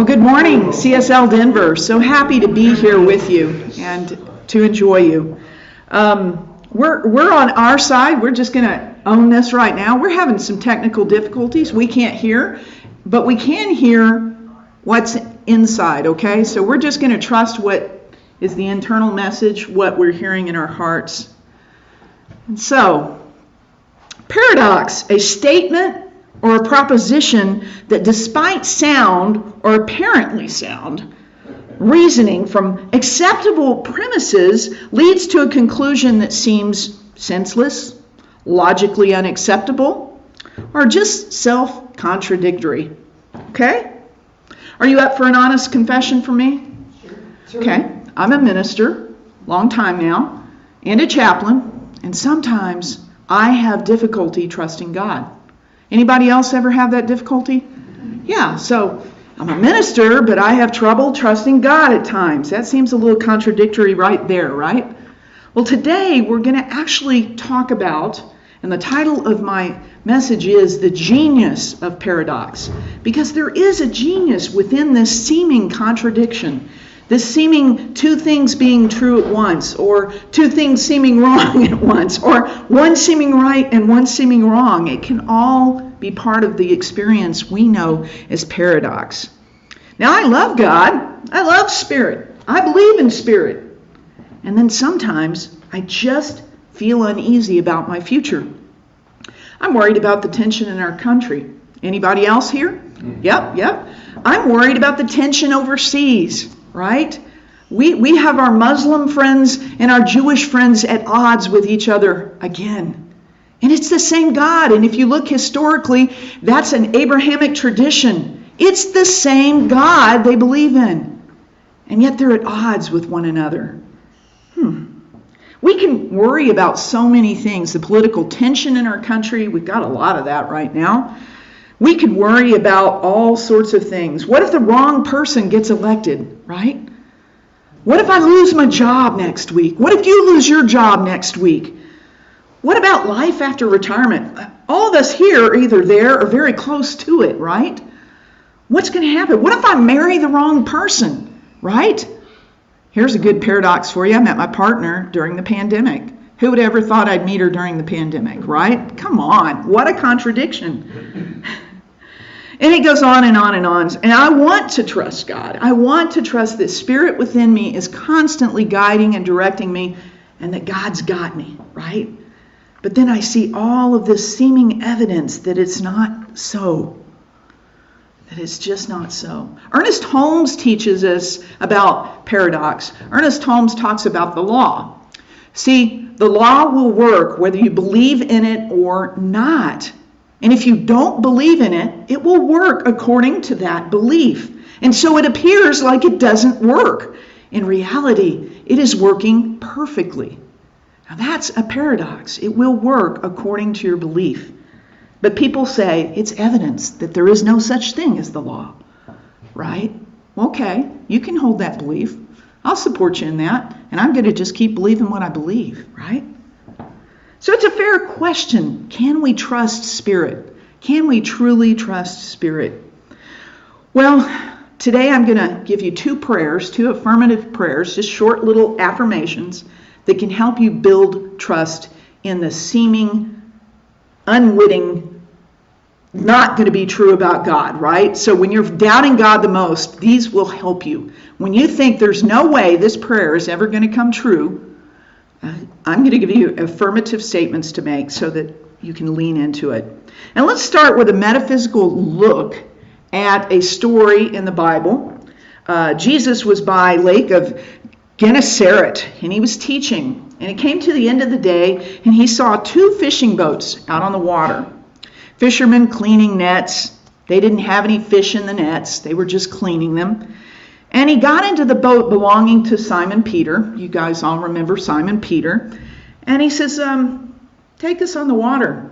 Well, good morning, CSL Denver. So happy to be here with you and to enjoy you. We're on our side. We're just going to own this right now. We're having some technical difficulties. We can't hear, but we can hear what's inside, okay? So we're just going to trust what is the internal message, what we're hearing in our hearts. And so, paradox, a statement or a proposition that despite sound or apparently sound reasoning from acceptable premises leads to a conclusion that seems senseless, logically unacceptable, or just self-contradictory. Okay? Are you up for an honest confession from me? Sure. Okay. I'm a minister, long time now, and a chaplain, and sometimes I have difficulty trusting God. Anybody else ever have that difficulty? Yeah, so I'm a minister, but I have trouble trusting God at times. That seems a little contradictory right there, right? Well, today we're going to actually talk about, and the title of my message is The Genius of Paradox, because there is a genius within this seeming contradiction, this seeming two things being true at once, or two things seeming wrong at once, or one seeming right and one seeming wrong. It can all be part of the experience we know as paradox. Now, I love God. I love spirit. I believe in spirit. And then sometimes I just feel uneasy about my future. I'm worried about the tension in our country. Anybody else here? Yep. I'm worried about the tension overseas. Right? We have our Muslim friends and our Jewish friends at odds with each other again. And it's the same God. And if you look historically, that's an Abrahamic tradition. It's the same God they believe in. And yet they're at odds with one another. We can worry about so many things. The political tension in our country, we've got a lot of that right now. We could worry about all sorts of things. What if the wrong person gets elected, right? What if I lose my job next week? What if you lose your job next week? What about life after retirement? All of us here are either there or very close to it, right? What's going to happen? What if I marry the wrong person, right? Here's a good paradox for you. I met my partner during the pandemic. Who would ever thought I'd meet her during the pandemic, right? Come on, what a contradiction. And it goes on and on and on. And I want to trust God. I want to trust that Spirit within me is constantly guiding and directing me and that God's got me, right? But then I see all of this seeming evidence that it's not so. That it's just not so. Ernest Holmes teaches us about paradox. Ernest Holmes talks about the law. See, the law will work whether you believe in it or not. And if you don't believe in it, it will work according to that belief. And so it appears like it doesn't work. In reality, it is working perfectly. Now that's a paradox. It will work according to your belief. But people say it's evidence that there is no such thing as the law. Right? Okay, you can hold that belief. I'll support you in that. And I'm going to just keep believing what I believe. Right? So it's a fair question. Can we trust Spirit? Can we truly trust Spirit? Well, today I'm going to give you two affirmative prayers, just short little affirmations that can help you build trust in the seeming, unwitting, not going to be true about God, right? So when you're doubting God the most, these will help you. When you think there's no way this prayer is ever going to come true, I'm going to give you affirmative statements to make so that you can lean into it. And let's start with a metaphysical look at a story in the Bible. Jesus was by Lake of Gennesaret, and he was teaching. And it came to the end of the day, and he saw two fishing boats out on the water. Fishermen cleaning nets. They didn't have any fish in the nets. They were just cleaning them. And he got into the boat belonging to Simon Peter. You guys all remember Simon Peter. And he says, take us on the water.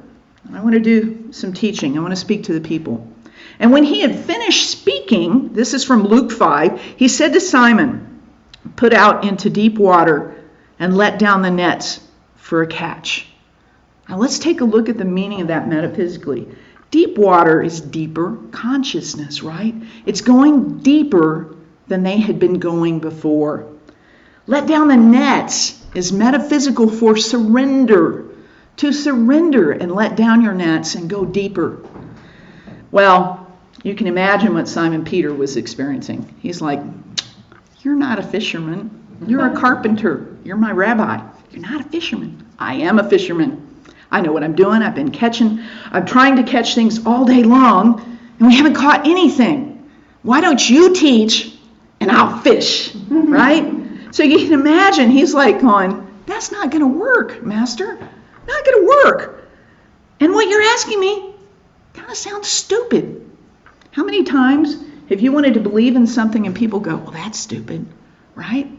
I want to do some teaching. I want to speak to the people. And when he had finished speaking, this is from Luke 5, he said to Simon, put out into deep water and let down the nets for a catch. Now let's take a look at the meaning of that metaphysically. Deep water is deeper consciousness, right? It's going deeper than they had been going before. Let down the nets is metaphysical for surrender. To surrender and let down your nets and go deeper. Well, you can imagine what Simon Peter was experiencing. He's like, you're not a fisherman. You're a carpenter. You're my rabbi. You're not a fisherman. I am a fisherman. I know what I'm doing. I'm trying to catch things all day long, and we haven't caught anything. Why don't you teach and I'll fish, right? So you can imagine he's like going, that's not going to work, Master. Not going to work. And what you're asking me kind of sounds stupid. How many times have you wanted to believe in something and people go, well, that's stupid, right?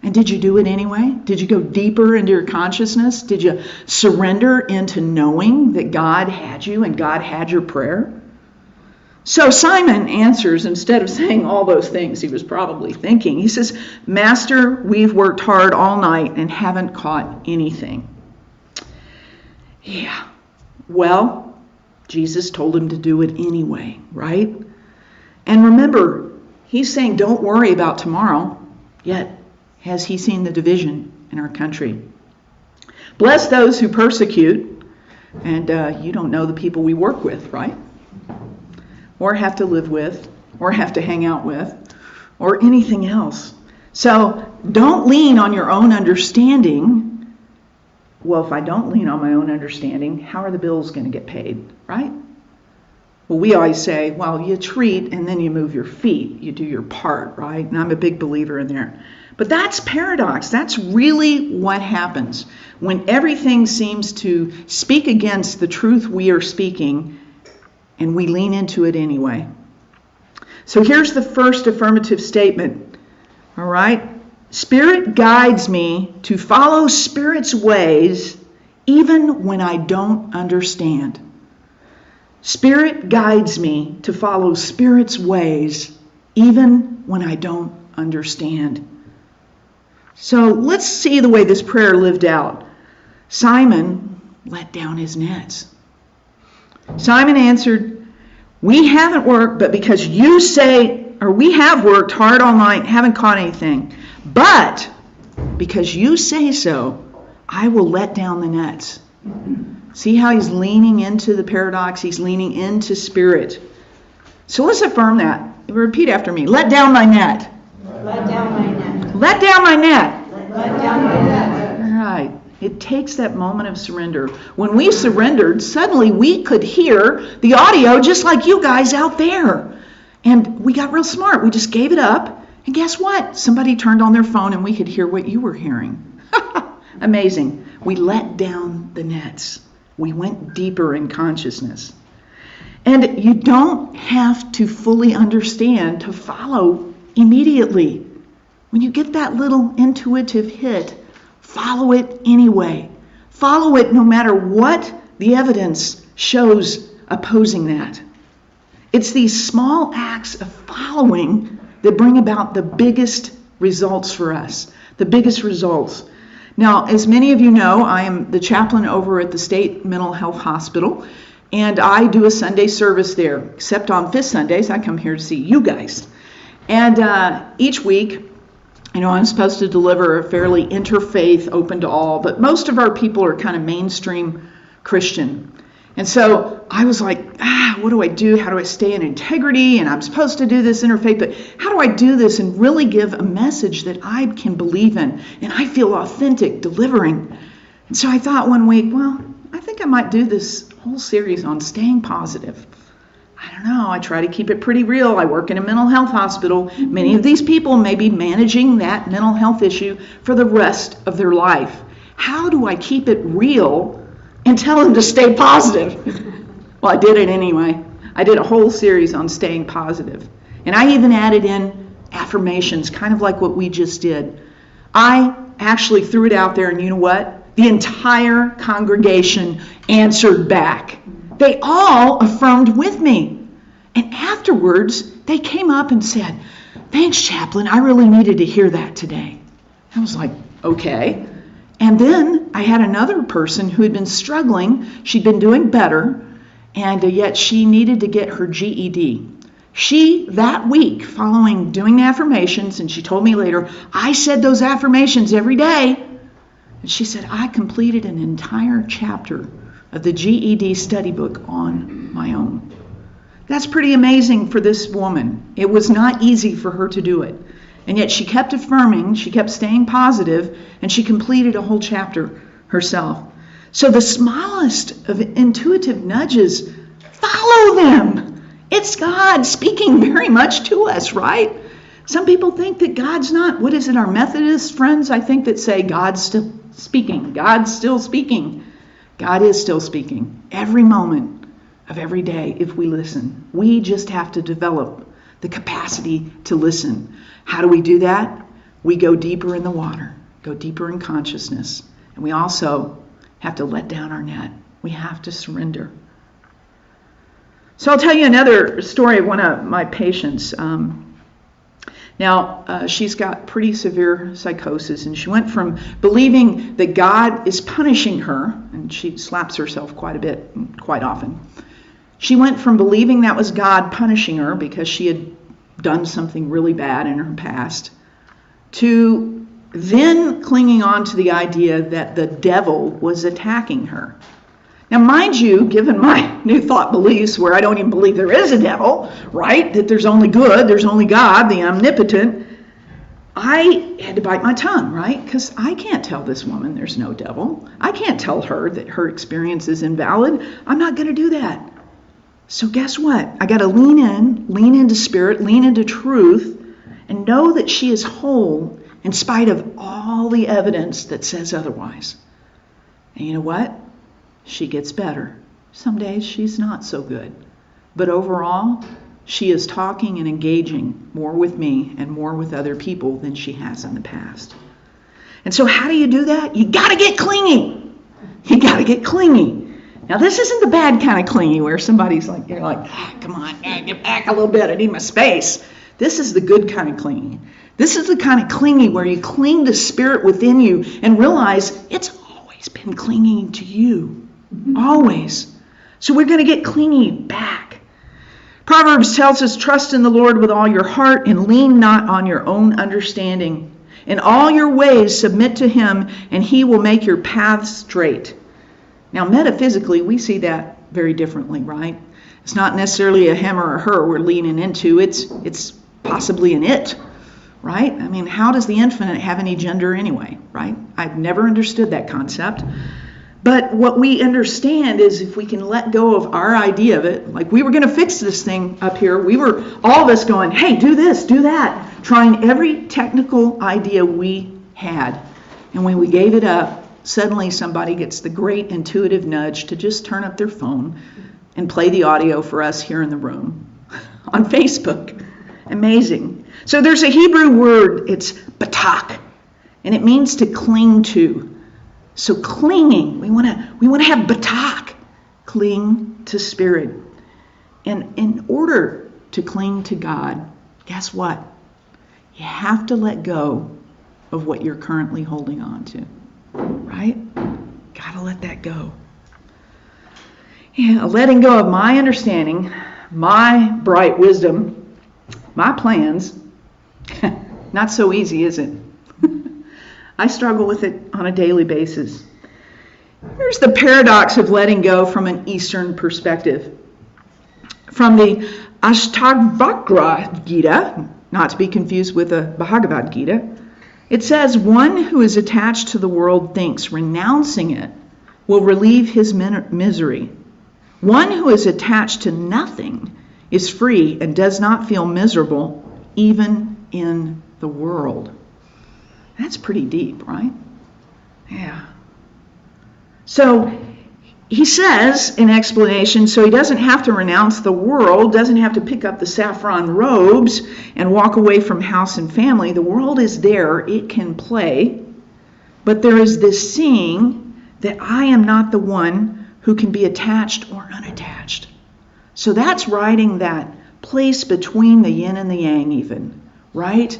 And did you do it anyway? Did you go deeper into your consciousness? Did you surrender into knowing that God had you and God had your prayer? So Simon answers, instead of saying all those things he was probably thinking, he says, Master, we've worked hard all night and haven't caught anything. Yeah, well, Jesus told him to do it anyway, right? And remember, he's saying don't worry about tomorrow, yet has he seen the division in our country? Bless those who persecute, and you don't know the people we work with, right? Or have to live with, or have to hang out with, or anything else. So don't lean on your own understanding. Well, if I don't lean on my own understanding, how are the bills going to get paid, right? Well, we always say, well, you treat and then you move your feet. You do your part, right? And I'm a big believer in there. But that's paradox. That's really what happens when everything seems to speak against the truth we are speaking and we lean into it anyway. So here's the first affirmative statement, all right? Spirit guides me to follow Spirit's ways even when I don't understand. Spirit guides me to follow Spirit's ways even when I don't understand. So let's see the way this prayer lived out. Simon let down his nets. Simon answered, we haven't worked, but because you say, or we have worked hard all night, haven't caught anything. But because you say so, I will let down the nets. See how he's leaning into the paradox? He's leaning into Spirit. So let's affirm that. Repeat after me. Let down my net. Let down my net. Let down my net. Let down my net. All right. It takes that moment of surrender. When we surrendered, suddenly we could hear the audio just like you guys out there. And we got real smart. We just gave it up. And guess what? Somebody turned on their phone and we could hear what you were hearing. Amazing. We let down the nets. We went deeper in consciousness. And you don't have to fully understand to follow immediately. When you get that little intuitive hit, follow it anyway. Follow it no matter what the evidence shows opposing that. It's these small acts of following that bring about the biggest results for us, the biggest results. Now, as many of you know, I am the chaplain over at the State Mental Health Hospital, and I do a Sunday service there, except on fifth Sundays, I come here to see you guys. And each week, I'm supposed to deliver a fairly interfaith, open to all, but most of our people are kind of mainstream Christian. And so I was like, what do I do? How do I stay in integrity? And I'm supposed to do this interfaith, but how do I do this and really give a message that I can believe in and I feel authentic delivering? And so I thought one week, I think I might do this whole series on staying positive. I don't know. I try to keep it pretty real. I work in a mental health hospital. Many of these people may be managing that mental health issue for the rest of their life. How do I keep it real and tell them to stay positive? Well, I did it anyway. I did a whole series on staying positive. And I even added in affirmations, kind of like what we just did. I actually threw it out there, and you know what? The entire congregation answered back. They all affirmed with me. And afterwards, they came up and said, thanks, chaplain. I really needed to hear that today. I was like, okay. And then I had another person who had been struggling. She'd been doing better. And yet she needed to get her GED. She, that week, following doing the affirmations, and she told me later, I said those affirmations every day. And she said, I completed an entire chapter of the GED study book on my own. That's pretty amazing for this woman. It was not easy for her to do it. And yet she kept affirming, she kept staying positive, and she completed a whole chapter herself. So the smallest of intuitive nudges, follow them. It's God speaking very much to us, right? Some people think that God's not, what is it, our Methodist friends, I think, that say God's still speaking. God's still speaking. God is still speaking every moment of every day if we listen. We just have to develop the capacity to listen. How do we do that? We go deeper in the water, go deeper in consciousness. And we also have to let down our net. We have to surrender. So I'll tell you another story of one of my patients. Now, she's got pretty severe psychosis, and she went from believing that God is punishing her, and she slaps herself quite a bit, quite often. She went from believing that was God punishing her because she had done something really bad in her past, to then clinging on to the idea that the devil was attacking her. Now, mind you, given my new thought beliefs where I don't even believe there is a devil, right? That there's only good, there's only God, the omnipotent, I had to bite my tongue, right? Because I can't tell this woman there's no devil. I can't tell her that her experience is invalid. I'm not going to do that. So guess what? I got to lean into spirit, lean into truth, and know that she is whole in spite of all the evidence that says otherwise. And you know what? She gets better. Some days she's not so good. But overall, she is talking and engaging more with me and more with other people than she has in the past. And so how do you do that? You got to get clingy. You got to get clingy. Now, this isn't the bad kind of clingy where somebody's like, you're like, come on, get back a little bit. I need my space. This is the good kind of clingy. This is the kind of clingy where you cling to spirit within you and realize it's always been clinging to you. Always. So we're going to get clingy back. Proverbs tells us, trust in the Lord with all your heart and lean not on your own understanding. In all your ways submit to him, and he will make your paths straight. Now, metaphysically, we see that very differently, right? It's not necessarily a him or a her we're leaning into. It's possibly an it, right? I mean, how does the infinite have any gender anyway, right? I've never understood that concept. But what we understand is if we can let go of our idea of it, like we were going to fix this thing up here, we were all of us going, hey, do this, do that, trying every technical idea we had. And when we gave it up, suddenly somebody gets the great intuitive nudge to just turn up their phone and play the audio for us here in the room on Facebook. Amazing. So there's a Hebrew word, it's batak, and it means to cling to. So clinging, we want to have batak, cling to spirit. And in order to cling to God, guess what? You have to let go of what you're currently holding on to, right? Got to let that go. Yeah, letting go of my understanding, my bright wisdom, my plans. Not so easy, is it? I struggle with it on a daily basis. Here's the paradox of letting go from an Eastern perspective. From the Ashtavakra Gita, not to be confused with the Bhagavad Gita, it says, one who is attached to the world thinks renouncing it will relieve his misery. One who is attached to nothing is free and does not feel miserable even in the world. That's pretty deep, right? Yeah. So he says in explanation, so he doesn't have to renounce the world, doesn't have to pick up the saffron robes and walk away from house and family. The world is there, it can play, but there is this seeing that I am not the one who can be attached or unattached. So that's riding that place between the yin and the yang even, right?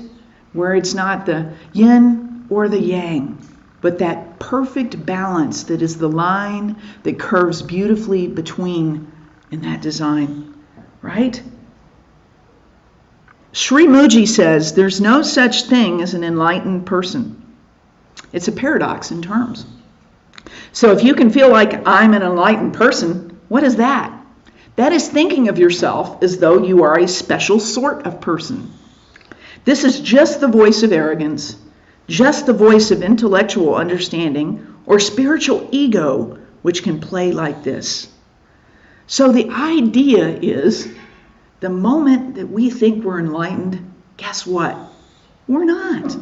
Where it's not the yin or the yang, but that perfect balance that is the line that curves beautifully between in that design, right? Sri Muji says there's no such thing as an enlightened person. It's a paradox in terms. So if you can feel like I'm an enlightened person, what is that? That is thinking of yourself as though you are a special sort of person. This is just the voice of arrogance, just the voice of intellectual understanding or spiritual ego, which can play like this. So the idea is, the moment that we think we're enlightened, guess what? We're not.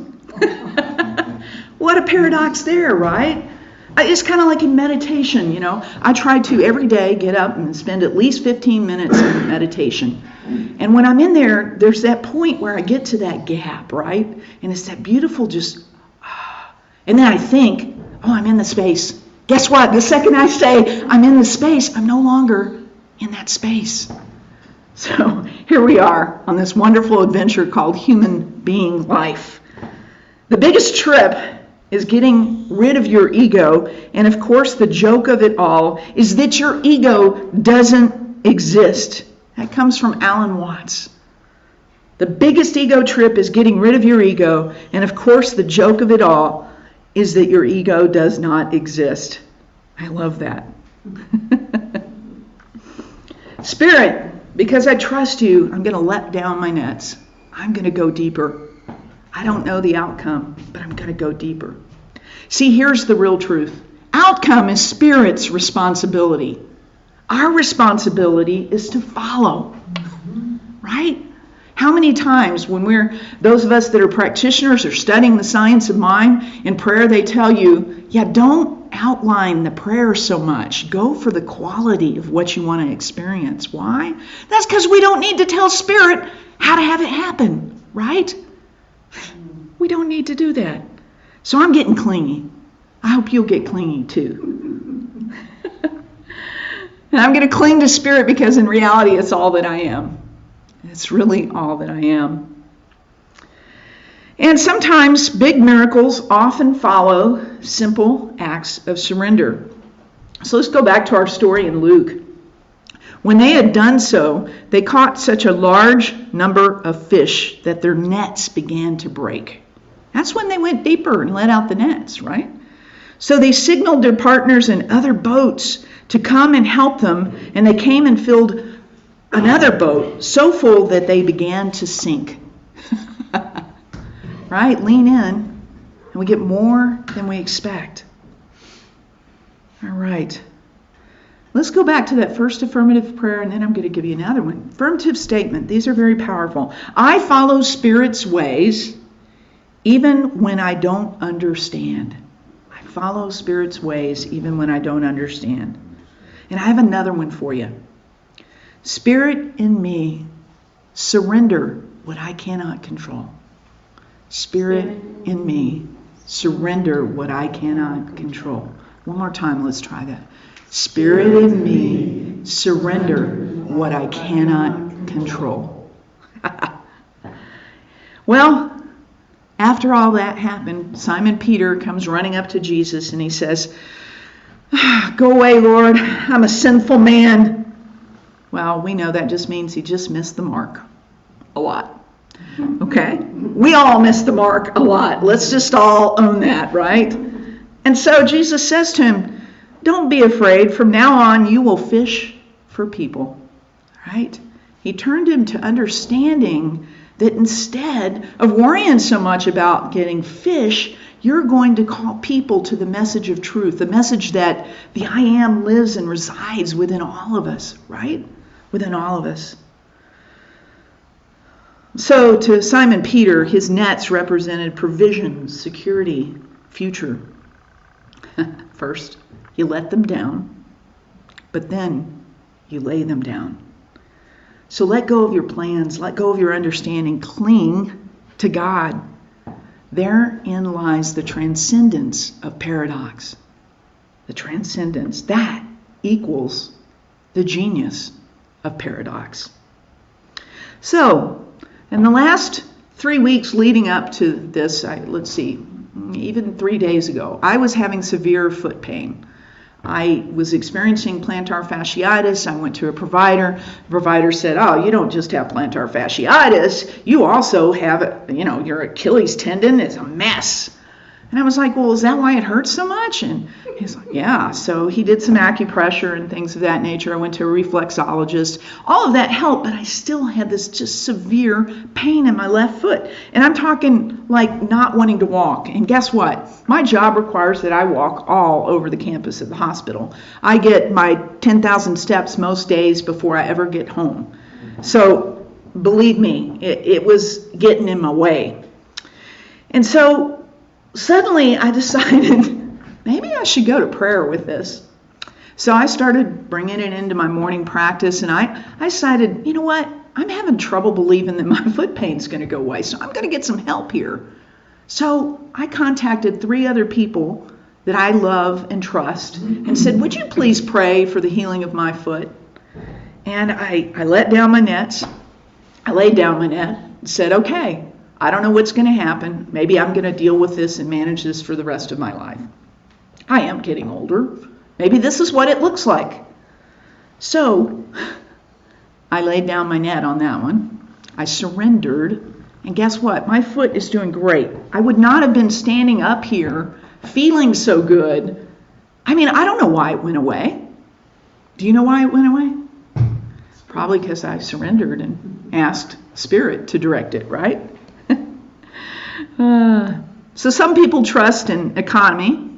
What a paradox there, right? It's kind of like in meditation, I try to every day get up and spend at least 15 minutes in meditation. And when I'm in there, there's that point where I get to that gap, right? And it's that beautiful and then I think, I'm in the space. Guess what? The second I say I'm in the space, I'm no longer in that space. So here we are on this wonderful adventure called human being life. The biggest trip is getting rid of your ego. And of course, the joke of it all is that your ego doesn't exist. That comes from Alan Watts. The biggest ego trip is getting rid of your ego. And of course, the joke of it all is that your ego does not exist. I love that. Spirit, because I trust you, I'm going to let down my nets. I'm going to go deeper. I don't know the outcome, but I'm going to go deeper. See, here's the real truth. Outcome is Spirit's responsibility. Our responsibility is to follow. Right? How many times when those of us that are practitioners or studying the science of mind, in prayer they tell you, don't outline the prayer so much. Go for the quality of what you want to experience. Why? That's because we don't need to tell Spirit how to have it happen. Right? We don't need to do that. So I'm getting clingy. I hope you'll get clingy too. And I'm going to cling to Spirit because in reality it's all that I am. It's really all that I am. And sometimes big miracles often follow simple acts of surrender. So let's go back to our story in Luke. When they had done so, they caught such a large number of fish that their nets began to break. That's when they went deeper and let out the nets, right? So they signaled their partners in other boats to come and help them, and they came and filled another boat so full that they began to sink. Right? Lean in, and we get more than we expect. All right. Let's go back to that first affirmative prayer, and then I'm going to give you another one. Affirmative statement. These are very powerful. I follow Spirit's ways even when I don't understand. I follow Spirit's ways even when I don't understand. And I have another one for you. Spirit in me, surrender what I cannot control. Spirit in me, surrender what I cannot control. One more time, let's try that. Spirit in me, surrender what I cannot control. Well, after all that happened, Simon Peter comes running up to Jesus and he says, "Go away, Lord, I'm a sinful man." Well, we know that just means he just missed the mark a lot. Okay? We all miss the mark a lot. Let's just all own that, right? And so Jesus says to him, "Don't be afraid. From now on, you will fish for people." Right? He turned him to understanding that instead of worrying so much about getting fish, you're going to call people to the message of truth, the message that the I Am lives and resides within all of us, right? Within all of us. So to Simon Peter, his nets represented provision, security, future. First, you let them down, but then you lay them down. So let go of your plans, let go of your understanding, cling to God. Therein lies the transcendence of paradox. The transcendence, that equals the genius of paradox. So, in the last 3 weeks leading up to this, let's see, even 3 days ago, I was having severe foot pain. I was experiencing plantar fasciitis. I went to a provider. The provider said, oh, you don't just have plantar fasciitis, you also have, your Achilles tendon is a mess. And I was like, well, is that why it hurts so much? And he's like, yeah. So he did some acupressure and things of that nature. I went to a reflexologist. All of that helped, but I still had this just severe pain in my left foot. And I'm talking like not wanting to walk. And guess what? My job requires that I walk all over the campus of the hospital. I get my 10,000 steps most days before I ever get home. So believe me, it was getting in my way. And so suddenly I decided maybe I should go to prayer with this. So I started bringing it into my morning practice, and I decided, you know what? I'm having trouble believing that my foot pain's going to go away, so I'm going to get some help here. So I contacted 3 other people that I love and trust and said, would you please pray for the healing of my foot? And I let down my nets. I laid down my net and said, okay, I don't know what's going to happen. Maybe I'm going to deal with this and manage this for the rest of my life. I am getting older. Maybe this is what it looks like. So I laid down my net on that one. I surrendered. And guess what? My foot is doing great. I would not have been standing up here feeling so good. I mean, I don't know why it went away. Do you know why it went away? Probably because I surrendered and asked Spirit to direct it, right? So some people trust in economy.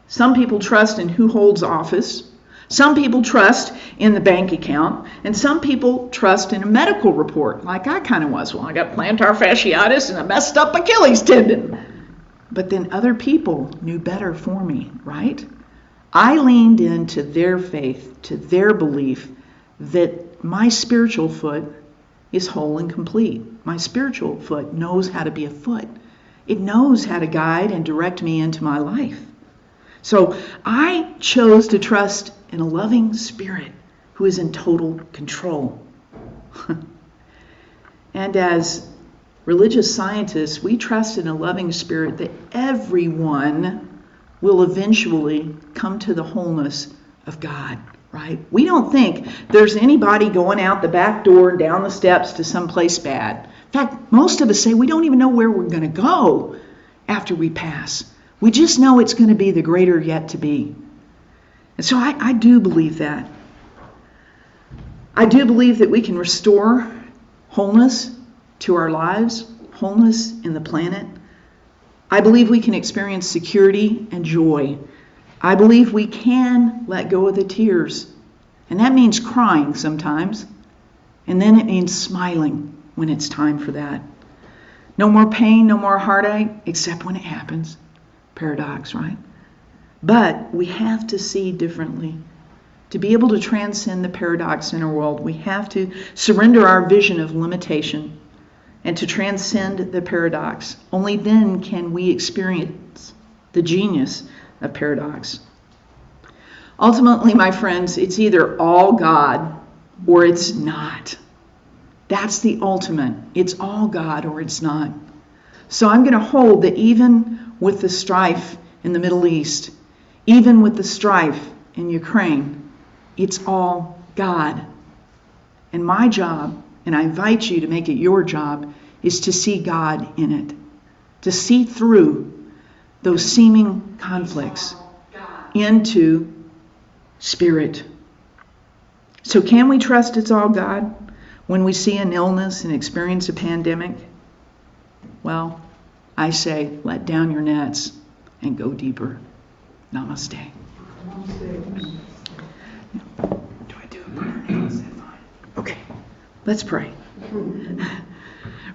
Some people trust in who holds office. Some people trust in the bank account. And some people trust in a medical report, like I kind of was. Well, I got plantar fasciitis and a messed up Achilles tendon. But then other people knew better for me, right? I leaned into their faith, to their belief that my spiritual foot is whole and complete. My spiritual foot knows how to be a foot. It knows how to guide and direct me into my life. So I chose to trust in a loving Spirit who is in total control. And as religious scientists, we trust in a loving Spirit that everyone will eventually come to the wholeness of God, right? We don't think there's anybody going out the back door and down the steps to someplace bad. In fact, most of us say we don't even know where we're going to go after we pass. We just know it's going to be the greater yet to be. And so I do believe that. I do believe that we can restore wholeness to our lives, wholeness in the planet. I believe we can experience security and joy. I believe we can let go of the tears. And that means crying sometimes. And then it means smiling when it's time for that. No more pain, no more heartache, except when it happens. Paradox, right? But we have to see differently. To be able to transcend the paradox in our world, we have to surrender our vision of limitation and to transcend the paradox. Only then can we experience the genius of paradox. Ultimately, my friends, it's either all God or it's not. That's the ultimate. It's all God or it's not. So I'm going to hold that even with the strife in the Middle East, even with the strife in Ukraine, it's all God. And my job, and I invite you to make it your job, is to see God in it. To see through those seeming conflicts into Spirit. So can we trust it's all God when we see an illness and experience a pandemic? Well, I say, let down your nets and go deeper. Namaste. Do I do a prayer now? Is that fine? Okay, let's pray.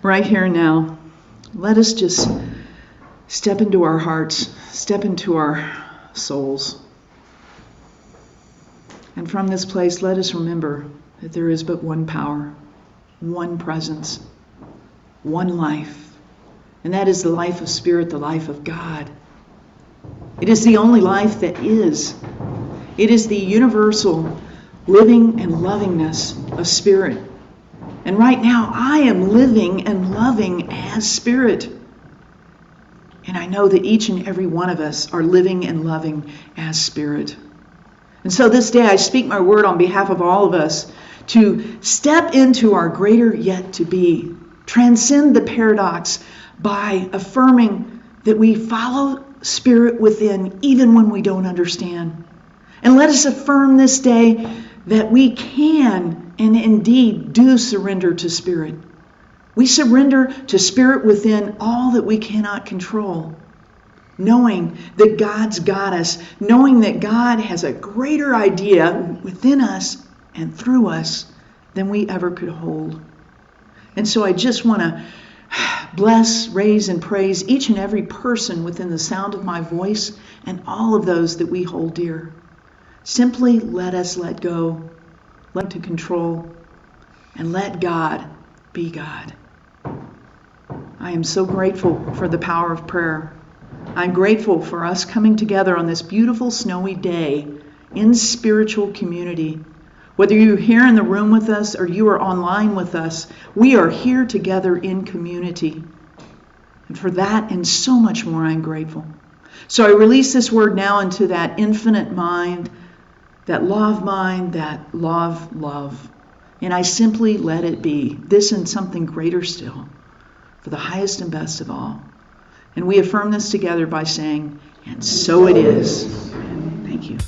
Right here now, let us just step into our hearts, step into our souls. And from this place, let us remember that there is but one power, one presence, one life. And that is the life of Spirit, the life of God. It is the only life that is. It is the universal living and lovingness of Spirit. And right now, I am living and loving as Spirit. And I know that each and every one of us are living and loving as Spirit. And so this day I speak my word on behalf of all of us to step into our greater yet to be, transcend the paradox by affirming that we follow Spirit within even when we don't understand. And let us affirm this day that we can and indeed do surrender to Spirit. We surrender to Spirit within all that we cannot control, knowing that God's got us, knowing that God has a greater idea within us and through us than we ever could hold. And so I just want to bless, raise, and praise each and every person within the sound of my voice and all of those that we hold dear. Simply let us let go, let to control, and let God be God. I am so grateful for the power of prayer. I'm grateful for us coming together on this beautiful snowy day in spiritual community. Whether you're here in the room with us or you are online with us, we are here together in community. And for that and so much more, I'm grateful. So I release this word now into that infinite mind, that law of mind, that law of love. And I simply let it be, this and something greater still, for the highest and best of all. And we affirm this together by saying, and so it is. Thank you.